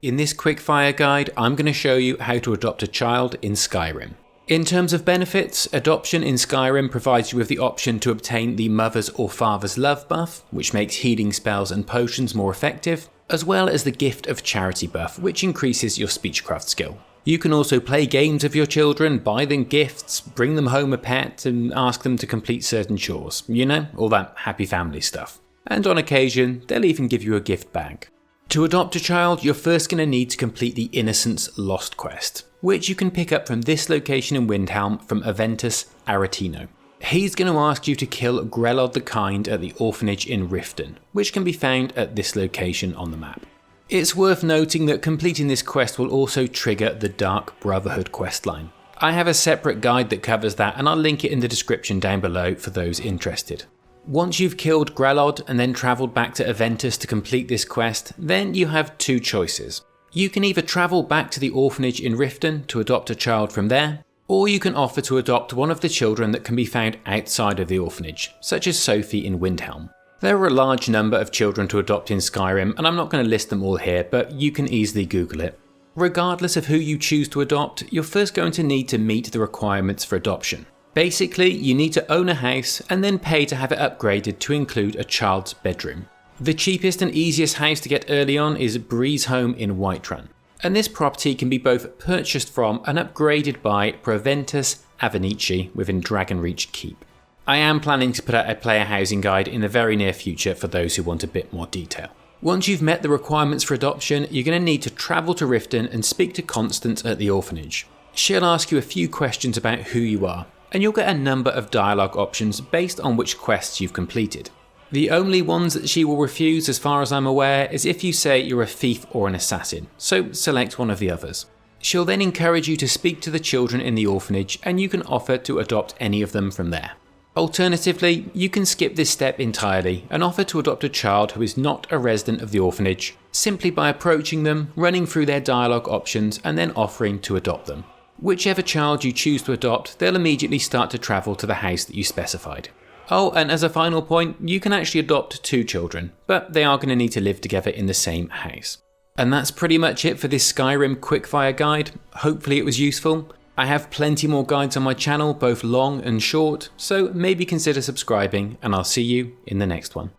In this quickfire guide, I'm going to show you how to adopt a child in Skyrim. In terms of benefits, adoption in Skyrim provides you with the option to obtain the mother's or father's love buff, which makes healing spells and potions more effective, as well as the gift of charity buff, which increases your speechcraft skill. You can also play games with your children, buy them gifts, bring them home a pet, and ask them to complete certain chores. You know, all that happy family stuff. And on occasion, they'll even give you a gift bag. To adopt a child, you're first going to need to complete the Innocence Lost quest, which you can pick up from this location in Windhelm from Aventus Aretino. He's going to ask you to kill Grelod the Kind at the orphanage in Riften, which can be found at this location on the map. It's worth noting that completing this quest will also trigger the Dark Brotherhood questline. I have a separate guide that covers that, and I'll link it in the description down below for those interested. Once you've killed Grelod and then travelled back to Aventus to complete this quest, then you have two choices. You can either travel back to the orphanage in Riften to adopt a child from there, or you can offer to adopt one of the children that can be found outside of the orphanage, such as Sophie in Windhelm. There are a large number of children to adopt in Skyrim, and I'm not going to list them all here, but you can easily Google it. Regardless of who you choose to adopt, you're first going to need to meet the requirements for adoption. Basically, you need to own a house and then pay to have it upgraded to include a child's bedroom. The cheapest and easiest house to get early on is Breeze Home in Whiterun, and this property can be both purchased from and upgraded by Proventus Avenici within Dragonreach Keep. I am planning to put out a player housing guide in the very near future for those who want a bit more detail. Once you've met the requirements for adoption, you're going to need to travel to Riften and speak to Constance at the orphanage. She'll ask you a few questions about who you are, and you'll get a number of dialogue options based on which quests you've completed. The only ones that she will refuse, as far as I'm aware, is if you say you're a thief or an assassin, so select one of the others. She'll then encourage you to speak to the children in the orphanage, and you can offer to adopt any of them from there. Alternatively, you can skip this step entirely and offer to adopt a child who is not a resident of the orphanage, simply by approaching them, running through their dialogue options, and then offering to adopt them. Whichever child you choose to adopt, they'll immediately start to travel to the house that you specified. Oh, and as a final point, you can actually adopt two children, but they are going to need to live together in the same house. And that's pretty much it for this Skyrim quickfire guide. Hopefully it was useful. I have plenty more guides on my channel, both long and short, so maybe consider subscribing, and I'll see you in the next one.